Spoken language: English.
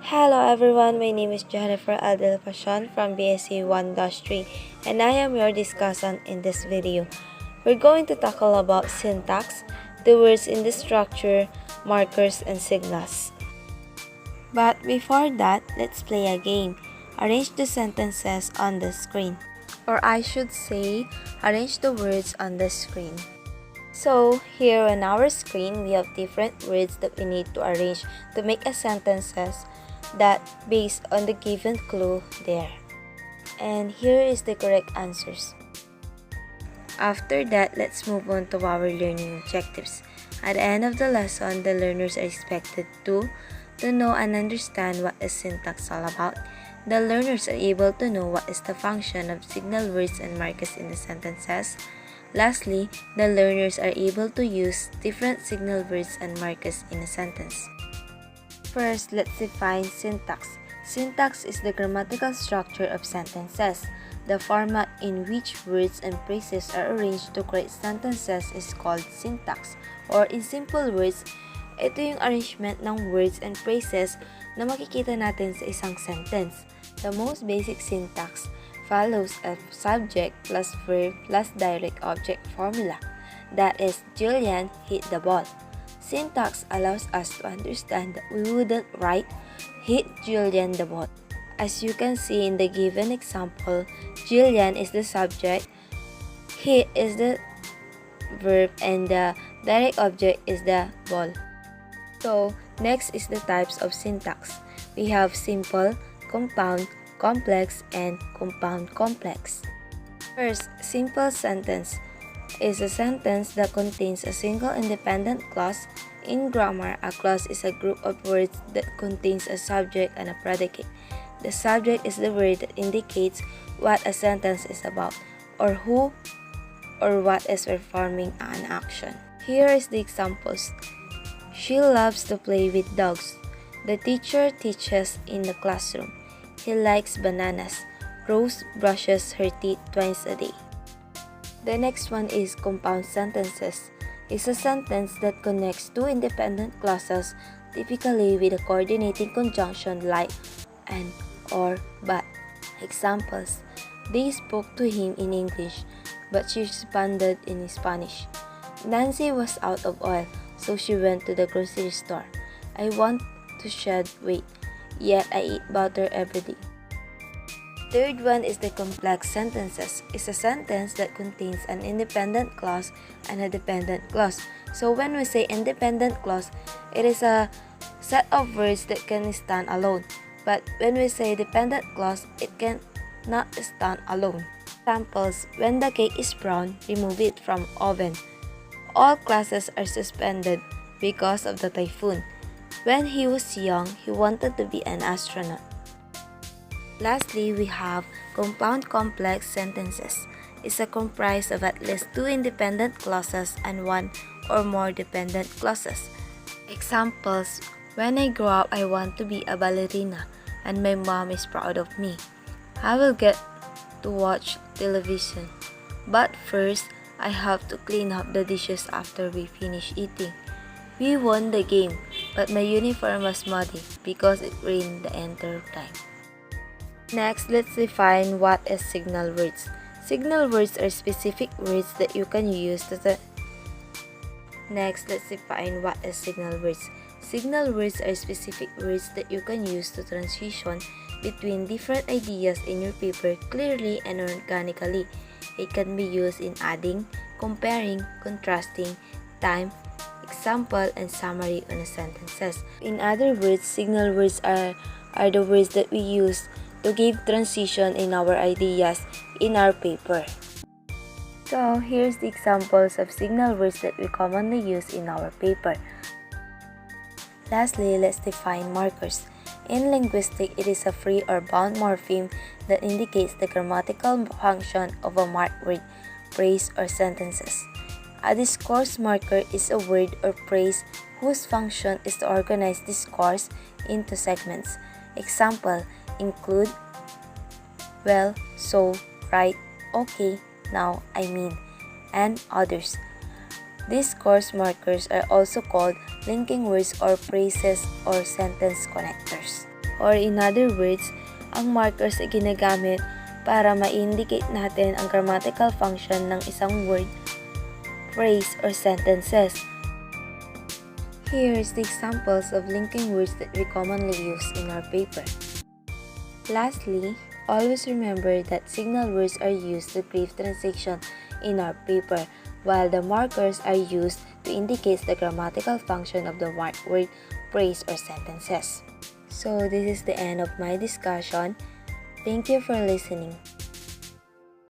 Hello everyone, my name is Jennifer Dela Pasion from BSc 1-3 and I am your discussant in this video. We're going to tackle about syntax, the words in the structure, markers, and signals. But before that, let's play a game. Arrange the sentences on the screen. Or I should say, arrange the words on the screen. So, here on our screen, we have different words that we need to arrange to make a sentences that based on the given clue there. And here is the correct answers. After that, let's move on to our learning objectives. At the end of the lesson, the learners are expected to know and understand what is syntax all about. The learners are able to know what is the function of signal words and markers in the sentences. Lastly, the learners are able to use different signal words and markers in a sentence. First, let's define syntax. Syntax is the grammatical structure of sentences. The format in which words and phrases are arranged to create sentences is called syntax. Or in simple words, ito yung arrangement ng words and phrases na makikita natin sa isang sentence. The most basic syntax follows a subject plus verb plus direct object formula. That is, Julian hit the ball. Syntax allows us to understand that we wouldn't write hit Julian the ball. As you can see in the given example, Julian is the subject, hit is the verb, and the direct object is the ball. So, next is the types of syntax. We have simple, compound, complex, and compound complex. First, simple sentence is a sentence that contains a single independent clause. In grammar, a clause is a group of words that contains a subject and a predicate. The subject is the word that indicates what a sentence is about, or who or what is performing an action. Here is the examples. She loves to play with dogs. The teacher teaches in the classroom. He likes bananas. Rose brushes her teeth twice a day. The next one is compound sentences. It's a sentence that connects two independent clauses, typically with a coordinating conjunction like and, or, but. Examples: they spoke to him in English, but she responded in Spanish. Nancy was out of oil, so she went to the grocery store. I want to shed weight, yet I eat butter every day. Third one is the complex sentences. It's a sentence that contains an independent clause and a dependent clause. So when we say independent clause, it is a set of words that can stand alone. But when we say dependent clause, it can not stand alone. Examples: when the cake is brown, remove it from oven. All classes are suspended because of the typhoon. When he was young, he wanted to be an astronaut. Lastly, we have compound complex sentences. It's comprised of at least two independent clauses and one or more dependent clauses. Examples: when I grow up, I want to be a ballerina, and my mom is proud of me. I will get to watch television, but first, I have to clean up the dishes after we finish eating. We won the game, but my uniform was muddy because it rained the entire time. Next, let's define what is signal words. Signal words are specific words that you can use to Next, let's define what is signal words. Signal words are specific words that you can use to transition between different ideas in your paper clearly and organically. It can be used in adding, comparing, contrasting, time, example, and summary on a sentences. In other words, signal words are the words that we use to give transition in our ideas in our paper. So, here's the examples of signal words that we commonly use in our paper. Lastly, let's define markers. In linguistics, it is a free or bound morpheme that indicates the grammatical function of a marked word, phrase, or sentences. A discourse marker is a word or phrase whose function is to organize discourse into segments. Example include well, so, right, okay, now, I mean, and others. Discourse markers are also called linking words or phrases or sentence connectors. or in other words, ang markers ay ginagamit para ma-indicate natin ang grammatical function ng isang word, phrase, or sentences. Here's the examples of linking words that we commonly use in our paper. Lastly, always remember that signal words are used to brief transition in our paper, while the markers are used to indicate the grammatical function of the word, phrase, or sentences. So this is the end of my discussion. Thank you for listening.